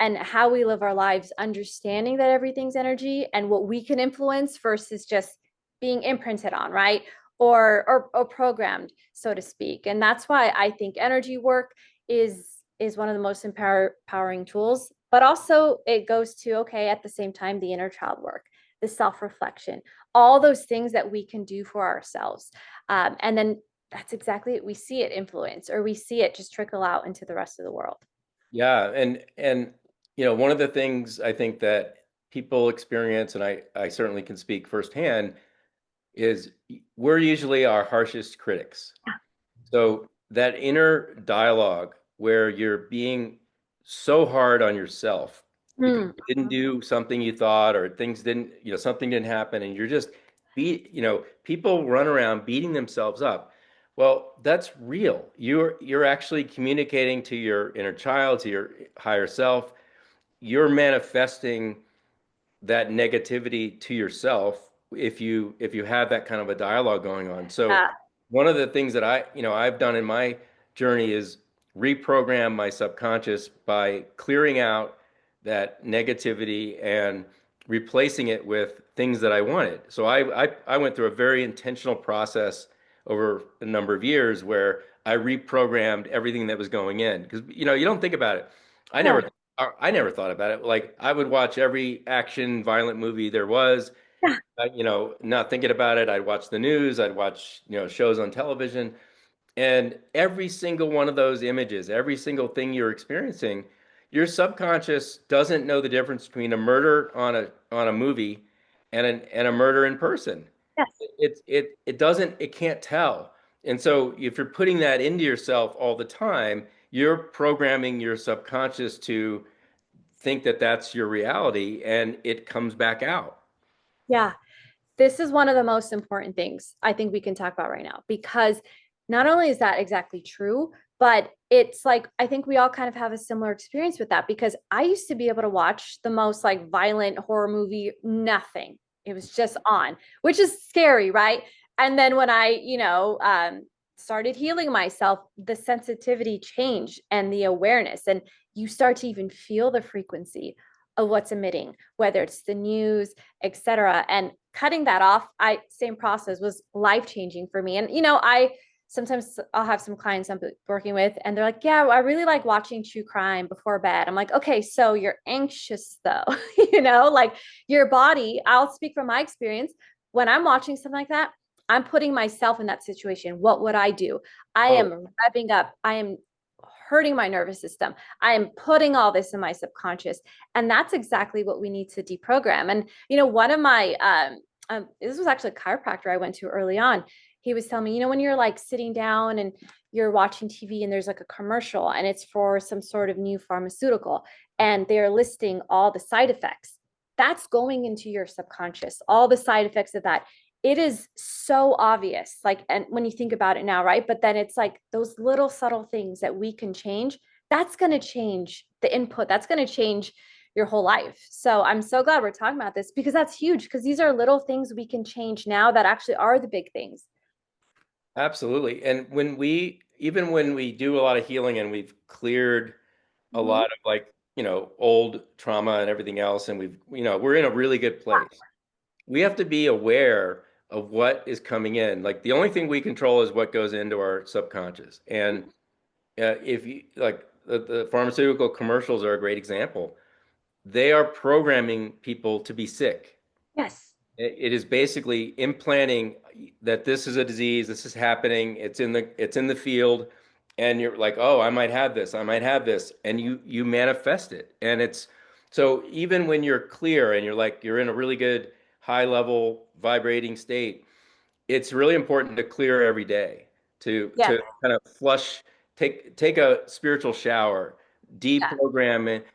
and how we live our lives, understanding that everything's energy and what we can influence versus just being imprinted on, right? Or programmed, so to speak. And that's why I think energy work is one of the most empowering tools, but also it goes to, okay, at the same time, the inner child work, the self-reflection, all those things that we can do for ourselves. And then that's exactly it. We see it influence, or we see it just trickle out into the rest of the world. Yeah, and one of the things I think that people experience, and I certainly can speak firsthand, is we're usually our harshest critics. So that inner dialogue where you're being so hard on yourself because Mm. you didn't do something you thought, or things didn't, something didn't happen, and you're just people run around beating themselves up. Well, that's real. You're actually communicating to your inner child, to your higher self. You're manifesting that negativity to yourself if you have that kind of a dialogue going on. So Yeah. one of the things that I've done in my journey is reprogram my subconscious by clearing out that negativity and replacing it with things that I wanted. So I went through a very intentional process over a number of years where I reprogrammed everything that was going in, because you don't think about it. I Yeah. never I never thought about it. Like, I would watch every action violent movie there was, Yeah. not thinking about it. I'd watch the news, I'd watch, shows on television, and every single one of those images, every single thing you're experiencing, your subconscious doesn't know the difference between a murder on a movie and a murder in person. Yes. It doesn't, it can't tell. And so if you're putting that into yourself all the time, you're programming your subconscious to think that that's your reality, and it comes back out. Yeah. This is one of the most important things I think we can talk about right now, because not only is that exactly true, but it's like I think we all kind of have a similar experience with that, because I used to be able to watch the most like violent horror movie, nothing. It was just on, which is scary, right? And then when I, started healing myself, the sensitivity changed and the awareness, and you start to even feel the frequency of what's emitting, whether it's the news, etc. And cutting that off, I same process was life changing for me. And I sometimes I'll have some clients I'm working with, and they're like, "Yeah, I really like watching true crime before bed." I'm like, "Okay, so you're anxious though, like your body." I'll speak from my experience. When I'm watching something like that, I'm putting myself in that situation. What would I do? I Oh, am revving up. I am hurting my nervous system. I am putting all this in my subconscious. And that's exactly what we need to deprogram. And, one of my, this was actually a chiropractor I went to early on. He was telling me, when you're like sitting down and you're watching TV and there's like a commercial and it's for some sort of new pharmaceutical and they're listing all the side effects, that's going into your subconscious, all the side effects of that. It is so obvious, like, and when you think about it now, right? But then it's like those little subtle things that we can change, that's going to change the input, that's going to change your whole life. So I'm so glad we're talking about this, because that's huge, because these are little things we can change now that actually are the big things. absolutely. And even when we do a lot of healing and we've cleared a Mhm. lot of, like, old trauma and everything else, and we're in a really good place. We have to be aware of what is coming in. Like, the only thing we control is what goes into our subconscious. And if you like, the pharmaceutical commercials are a great example. They are programming people to be sick. Yes. It is basically implanting that this is a disease, this is happening, it's in the field, and you're like, oh, I might have this, I might have this, and you manifest it. And it's so even when you're clear and you're in a really good high level vibrating state, it's really important to clear every day Yeah. to kind of flush, take a spiritual shower, Yeah. deprogram it,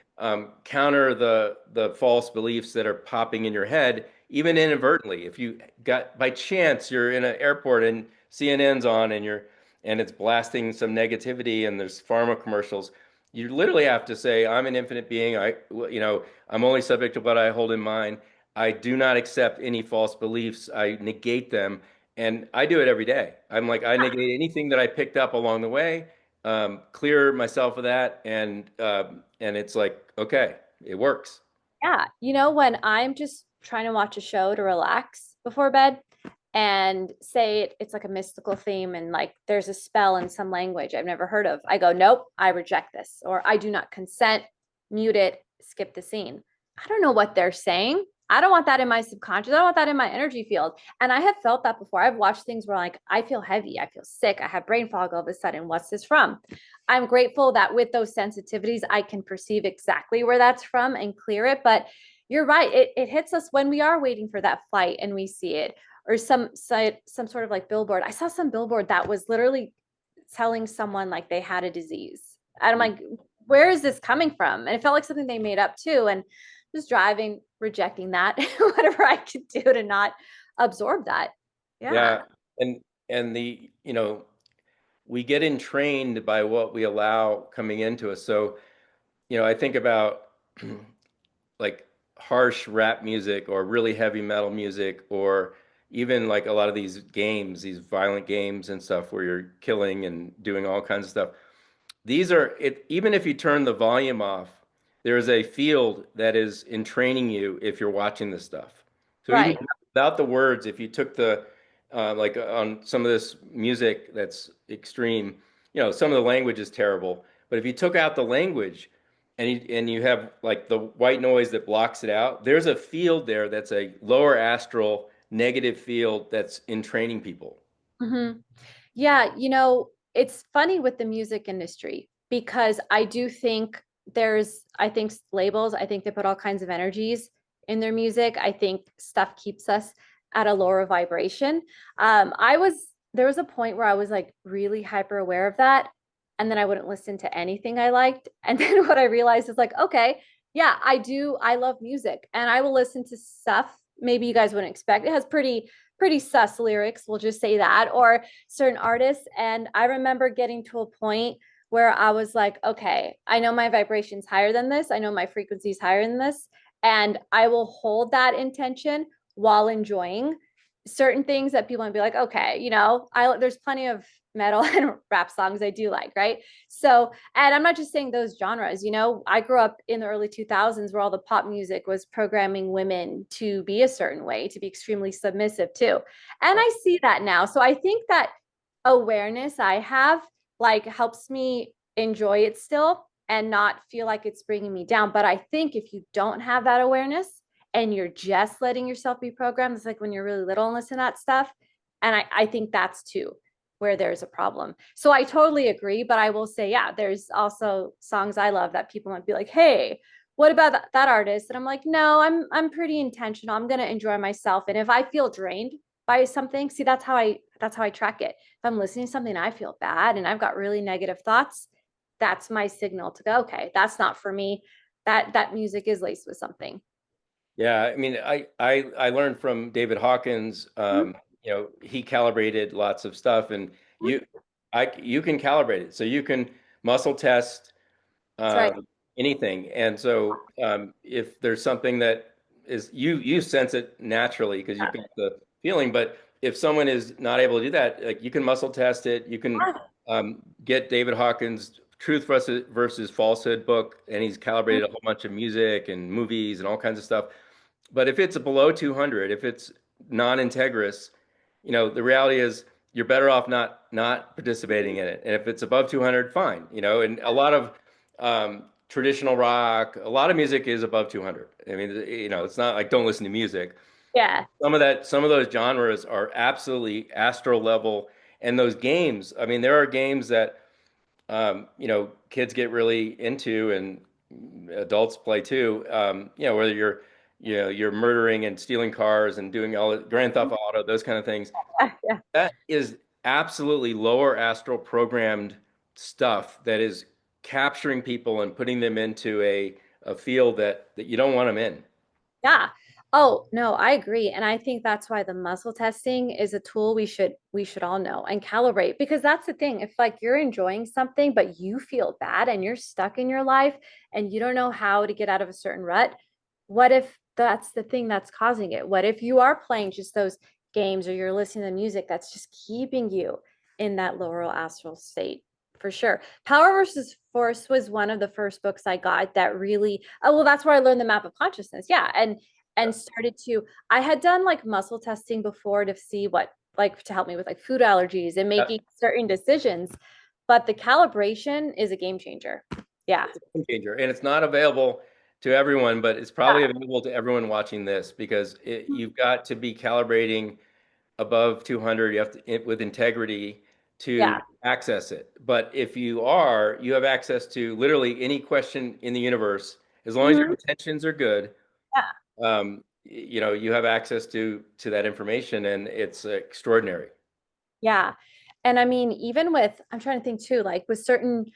counter the false beliefs that are popping in your head, even inadvertently. If you got by chance you're in an airport and CNN's on and it's blasting some negativity and there's pharma commercials, you literally have to say, I'm an infinite being. I'm only subject to what I hold in mind. I do not accept any false beliefs. I negate them, and I do it every day. I'm like, I negate anything that I picked up along the way, clear myself of that, and it's like, okay, it works. Yeah. When I'm just trying to watch a show to relax before bed and say it's like a mystical theme and like there's a spell in some language I've never heard of, I go, nope, I reject this, or I do not consent, mute it, skip the scene. I don't know what they're saying. I don't want that in my subconscious. I don't want that in my energy field. And I have felt that before. I've watched things where like I feel heavy, I feel sick, I have brain fog all of a sudden. What's this from? I'm grateful that with those sensitivities, I can perceive exactly where that's from and clear it. But you're right. It hits us when we are waiting for that flight and we see it, or some sort of like billboard. I saw some billboard that was literally telling someone like they had a disease. And I'm like, where is this coming from? And it felt like something they made up too. And just driving, rejecting that, whatever I could do to not absorb that. Yeah. Yeah, and we get entrained by what we allow coming into us. So, I think about like harsh rap music or really heavy metal music, or even like a lot of these games, these violent games and stuff where you're killing and doing all kinds of stuff. These are it, even if you turn the volume off, there is a field that is entraining you if you're watching this stuff. So even Right. without the words, if you took the like on some of this music that's extreme, some of the language is terrible, but if you took out the language and you have like the white noise that blocks it out, there's a field there that's a lower astral negative field that's entraining people. Mm-hmm. Yeah, it's funny with the music industry because I do think I think labels, I think they put all kinds of energies in their music. I think stuff keeps us at a lower vibration. There was a point where I was like really hyper aware of that. And then I wouldn't listen to anything I liked. And then what I realized is like, okay, yeah, I love music and I will listen to stuff maybe you guys wouldn't expect. It has pretty sus lyrics, we'll just say that, or certain artists. And I remember getting to a point where I was like, okay, I know my vibration's higher than this. I know my frequency's higher than this. And I will hold that intention while enjoying certain things that people might be like, okay, there's plenty of metal and rap songs I do like, right? So, and I'm not just saying those genres, I grew up in the early 2000s where all the pop music was programming women to be a certain way, to be extremely submissive too. And I see that now. So I think that awareness I have like helps me enjoy it still and not feel like it's bringing me down. But I think if you don't have that awareness and you're just letting yourself be programmed, it's like when you're really little and listen to that stuff. And I think that's too where there's a problem. So I totally agree, but I will say, yeah, there's also songs I love that people might be like, "Hey, what about that artist?" And I'm like, "No, I'm pretty intentional. I'm going to enjoy myself. And if I feel drained by something, see that's how I track it. If I'm listening to something I feel bad and I've got really negative thoughts, that's my signal to go, okay, that's not for me. That music is laced with something." Yeah, I mean, I learned from David Hawkins. Mhm. He calibrated lots of stuff, and you you can calibrate it, so you can muscle test That's right. anything. And so if there's something that is you sense it naturally because you've got the feeling, but if someone is not able to do that, like you can muscle test it. You can get David Hawkins' Truth versus Falsehood book, and he's calibrated a whole bunch of music and movies and all kinds of stuff. But if it's below 200, if it's non-integrous, the reality is you're better off not participating in it. And if it's above 200, fine. And a lot of traditional rock, a lot of music is above 200. I mean, it's not like don't listen to music, Yeah. Some of those genres are absolutely astral level. And those games, I mean, there are games that kids get really into and adults play too. Whether you're murdering and stealing cars and doing all the Grand Theft Auto, those kind of things. Yeah. That is absolutely lower astral programmed stuff that is capturing people and putting them into a field that you don't want them in. Yeah. Oh, no, I agree. And I think that's why the muscle testing is a tool we should all know and calibrate, because that's the thing. If like you're enjoying something but you feel bad and you're stuck in your life and you don't know how to get out of a certain rut, what if that's the thing that's causing it? What if you are playing just those games or you're listening to music that's just keeping you in that lower astral state? For sure. Power versus Force was one of the first books I got that really, oh, well, that's where I learned the map of consciousness. Yeah. And started to, I had done like muscle testing before to see what, like to help me with like food allergies and Yeah. making certain decisions. But the calibration is a game changer. Yeah. Game changer. And it's not available to everyone, but it's probably available to everyone watching this because you've got to be calibrating above 200. You have to, with integrity to Yeah. access it. But if you are, you have access to literally any question in the universe, as long as your Mhm. intentions are good. Yeah. You have access to that information, and it's extraordinary. Yeah. And I mean, even with, I'm trying to think too, like with certain,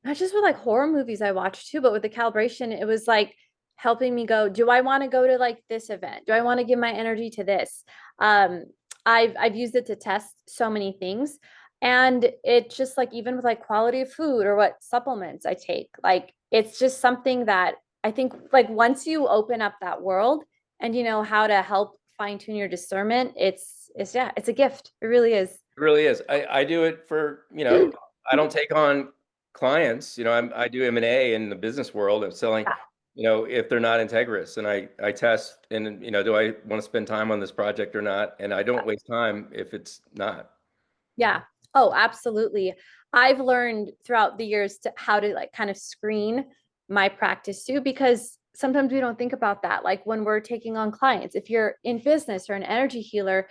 not just with like horror movies I watched too, but with the calibration, it was like helping me go, do I want to go to like this event? Do I want to give my energy to this? Um, I've used it to test so many things. And it just like even with like quality of food or what supplements I take, like it's just something that I think like once you open up that world and you know how to help fine tune your discernment, it's yeah, it's a gift. It really is. It really is. I do it for, I don't take on clients. I do M&A in the business world of selling, if they're not integrous. And I test and, do I want to spend time on this project or not? And I don't waste time if it's not. Yeah. Oh, absolutely. I've learned throughout the years to how to like kind of screen my practice too, because sometimes we don't think about that. Like when we're taking on clients, if you're in business or an energy healer,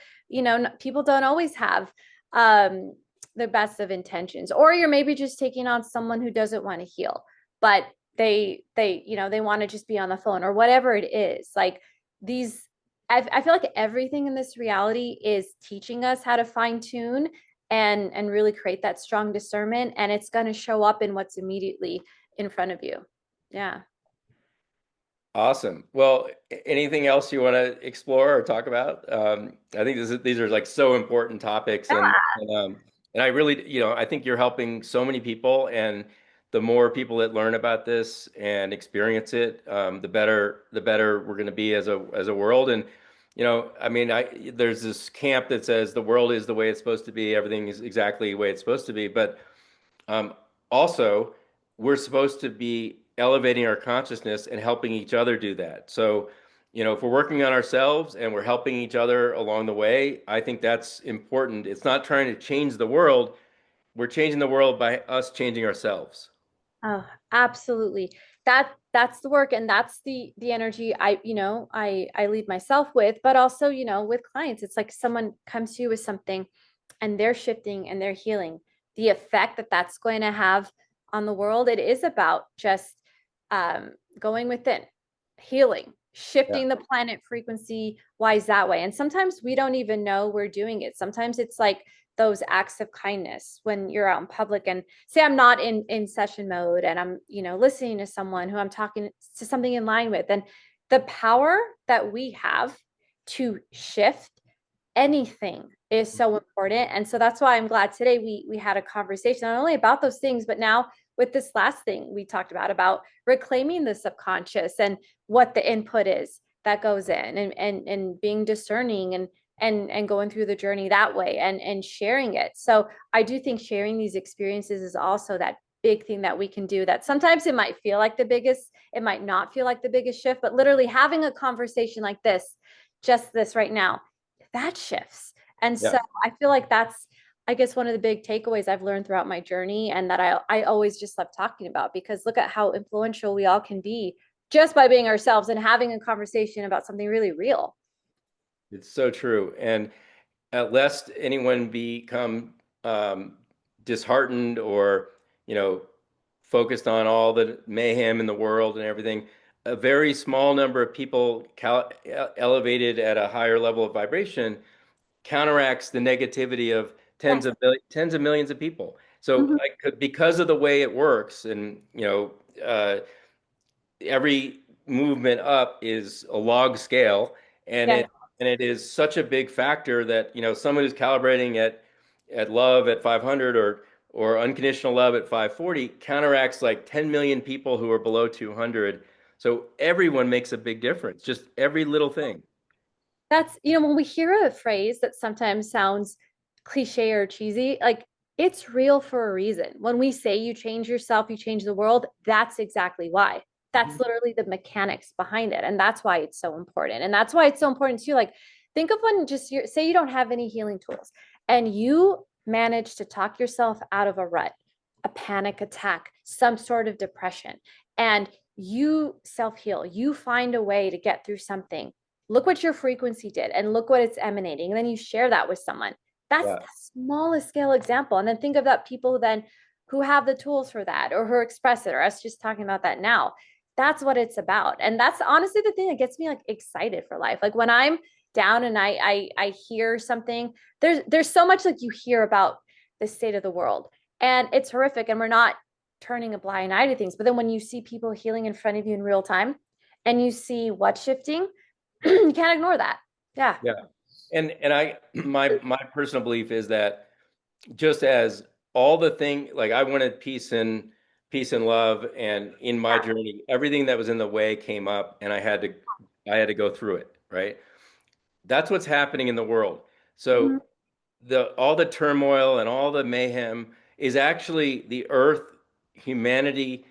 people don't always have um, the best of intentions, or you're maybe just taking on someone who doesn't want to heal, but they want to just be on the phone or whatever it is. Like these, I feel like everything in this reality is teaching us how to fine tune and really create that strong discernment, and it's going to show up in what's immediately in front of you. Yeah. Awesome. Well, anything else you want to explore or talk about? I think these are like so important topics, and I really, I think you're helping so many people, and the more people that learn about this and experience it, the better we're going to be as a world. And I mean, there's this camp that says the world is the way it's supposed to be, everything is exactly the way it's supposed to be, but um, also, we're supposed to be elevating our consciousness and helping each other do that. So, if we're working on ourselves and we're helping each other along the way, I think that's important. It's not trying to change the world. We're changing the world by us changing ourselves. Oh, absolutely. That's the work, and that's the energy I lead myself with, but also, with clients. It's like someone comes to you with something and they're shifting and they're healing. The effect that that's going to have on the world, it is about just going within, healing, Yeah. shifting the planet frequency wise that way. And sometimes we don't even know we're doing it. Sometimes it's like those acts of kindness when you're out in public and say I'm not in session mode and I'm listening to someone who I'm talking to something in line with, and the power that we have to shift anything is so important. And so that's why I'm glad today we had a conversation not only about those things, but now with this last thing we talked about reclaiming the subconscious and what the input is that goes in, and being discerning and going through the journey that way and sharing it. So I do think sharing these experiences is also that big thing that we can do, that sometimes it might feel like the biggest, it might not feel like the biggest shift, but literally having a conversation like this, just this right now, that shifts. And so Yeah. I feel like that's, I guess, one of the big takeaways I've learned throughout my journey, and that I always just love talking about, because look at how influential we all can be just by being ourselves and having a conversation about something really real. It's so true. And lest anyone become um, disheartened or, you know, focused on all the mayhem in the world and everything, a very small number of people elevated at a higher level of vibration counteracts the negativity of Yes. tens of millions of people. So Mhm. because of the way it works, and every movement up is a log scale, and Yes. it is such a big factor that someone who's calibrating at love at 500 or unconditional love at 540 counteracts like 10 million people who are below 200. So everyone makes a big difference, just every little thing. That's, when we hear a phrase that sometimes sounds cliche or cheesy, like it's real for a reason. When we say you change yourself, you change the world, that's exactly why. That's Mhm. literally the mechanics behind it. And that's why it's so important. And that's why it's so important too. Like, think of when just say you don't have any healing tools and you manage to talk yourself out of a rut, a panic attack, some sort of depression, and you self heal, you find a way to get through something. Look what your frequency did and look what it's emanating. And then you share that with someone. That's Yeah, the smallest scale example. And then think of that people then who have the tools for that or who express it, or us just talking about that now. That's what it's about. And that's honestly the thing that gets me like excited for life. Like when I'm down and I hear something, there's so much like you hear about the state of the world. And it's horrific. And we're not turning a blind eye to things. But then when you see people healing in front of you in real time and you see what's shifting, you can't ignore that. Yeah. yeah. And I my personal belief is that just as all the thing, like I wanted peace and love, and in my journey everything that was in the way came up, and I had to go through it, right? That's what's happening in the world. Mhm. So the all the turmoil and all the mayhem is actually the earth, humanity,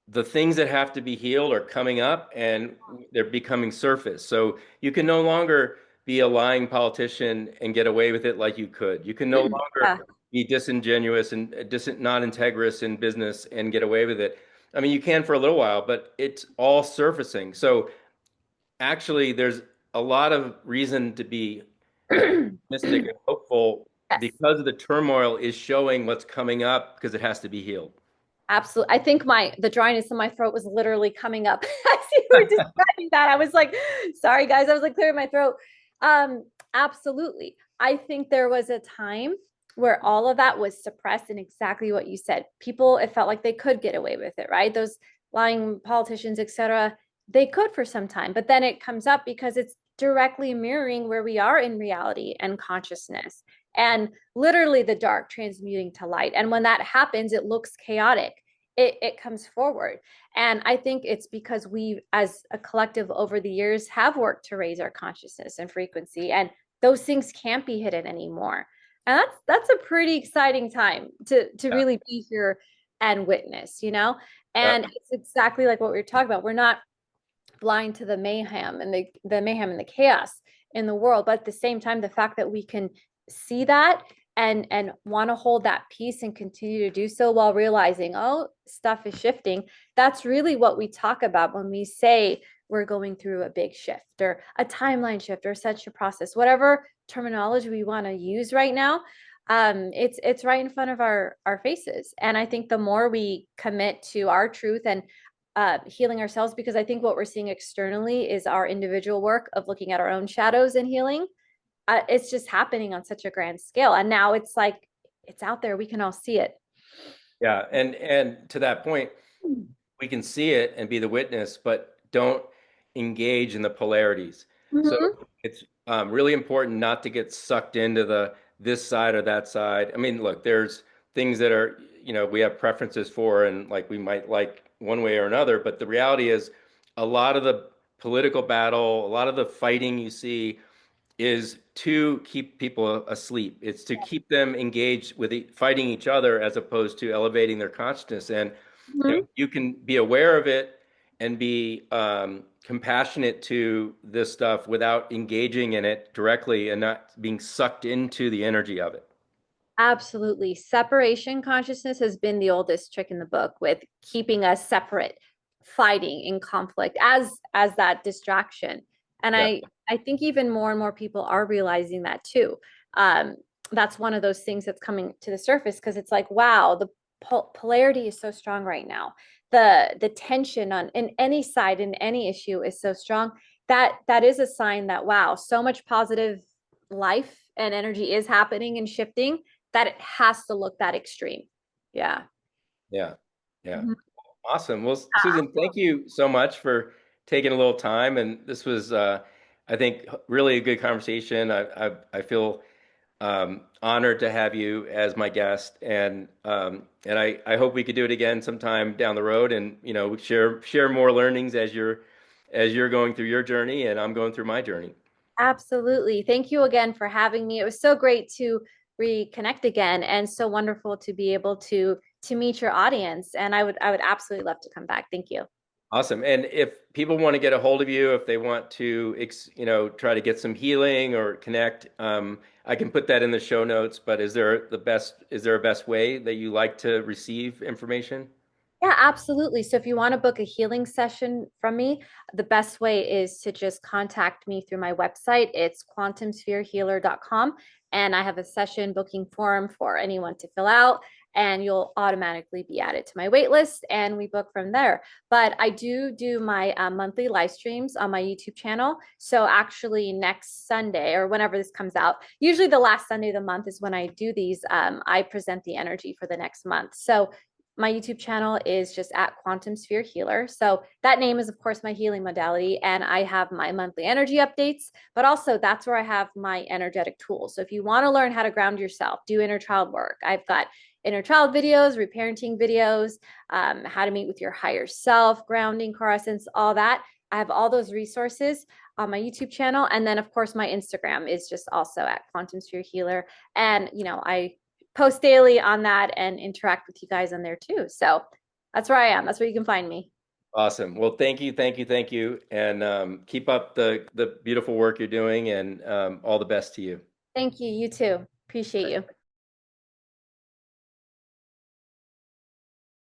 the things that have to be healed are coming up and they're becoming surface. So you can no longer be a lying politician and get away with it like you could. You can no Yeah. longer be disingenuous and not integrous in business and get away with it. I mean, you can for a little while, but it's all surfacing. So actually, there's a lot of reason to be optimistic and hopeful Yes. because of the turmoil is showing what's coming up because it has to be healed. Absolutely. I think the dryness in my throat was literally coming up as you were describing that. I was like, sorry guys, I was like clearing my throat. Absolutely. I think there was a time where all of that was suppressed and exactly what you said. People, it felt like they could get away with it, right? Those lying politicians, etc. They could for some time, but then it comes up because it's directly mirroring where we are in reality and consciousness. And literally the dark transmuting to light. And when that happens, it looks chaotic. It comes forward. And I think it's because we, as a collective over the years, have worked to raise our consciousness and frequency. And those things can't be hidden anymore. And that's a pretty exciting time to Yeah. really be here and witness, Yeah. And it's exactly like what we were talking about. We're not blind to the mayhem and the mayhem and the chaos in the world, but at the same time the fact that we can see that and want to hold that peace and continue to do so while realizing, oh, stuff is shifting. That's really what we talk about when we say we're going through a big shift or a timeline shift or such a process, whatever terminology we want to use right now. It's right in front of our faces. And I think the more we commit to our truth and healing ourselves, because I think what we're seeing externally is our individual work of looking at our own shadows and healing. It's just happening on such a grand scale. And now it's like, it's out there. We can all see it. Yeah, and to that point, we can see it and be the witness, but don't engage in the polarities. So Mm-hmm. it's really important not to get sucked into the this side or that side. I mean, look, there's things that are, we have preferences for, and like we might like one way or another, but the reality is a lot of the political battle, a lot of the fighting you see is to keep people asleep. It's to keep them engaged with fighting each other as opposed to elevating their consciousness. And Mm-hmm. you can be aware of it and be compassionate to this stuff without engaging in it directly and not being sucked into the energy of it. Absolutely. Separation consciousness has been the oldest trick in the book with keeping us separate, fighting in conflict as that distraction. And Yeah. I think even more and more people are realizing that too. Um, that's one of those things that's coming to the surface because it's like, wow, the polarity is so strong right now. The tension on in any side in any issue is so strong that that is a sign that wow, so much positive life and energy is happening and shifting that it has to look that extreme. Yeah. Yeah. Yeah. Mhm. Awesome. Well, Susan, thank you so much for taking a little time. And this was, I think, really a good conversation. I feel honored to have you as my guest, and I hope we could do it again sometime down the road, and share more learnings as you're going through your journey, and I'm going through my journey. Absolutely. Thank you again for having me. It was so great to reconnect again and so wonderful to be able to meet your audience. And I would absolutely love to come back. Thank you. Awesome. And if people want to get a hold of you, if they want to, try to get some healing or connect, I can put that in the show notes. But is there a best way that you like to receive information? Yeah, absolutely. So if you want to book a healing session from me, the best way is to just contact me through my website. It's quantumspherehealer.com. And I have a session booking form for anyone to fill out, and you'll automatically be added to my wait list, and we book from there. But I do my monthly live streams on my YouTube channel. So actually, next Sunday or whenever this comes out, usually the last Sunday of the month is when I do these. I present the energy for the next month. So my YouTube channel is just at Quantum Sphere Healer. So that name is, of course, my healing modality. And I have my monthly energy updates, but also that's where I have my energetic tools. So if you want to learn how to ground yourself, do inner child work, I've got inner child videos, reparenting videos, how to meet with your higher self, grounding, core essence, all that. I have all those resources on my YouTube channel. And then, of course, my Instagram is just also at Quantum Sphere Healer. And, I post daily on that and interact with you guys on there too. So that's where I am. That's where you can find me. Awesome. Well, thank you, thank you, thank you, and keep up the beautiful work you're doing, and all the best to you. Thank you. You too. Appreciate you.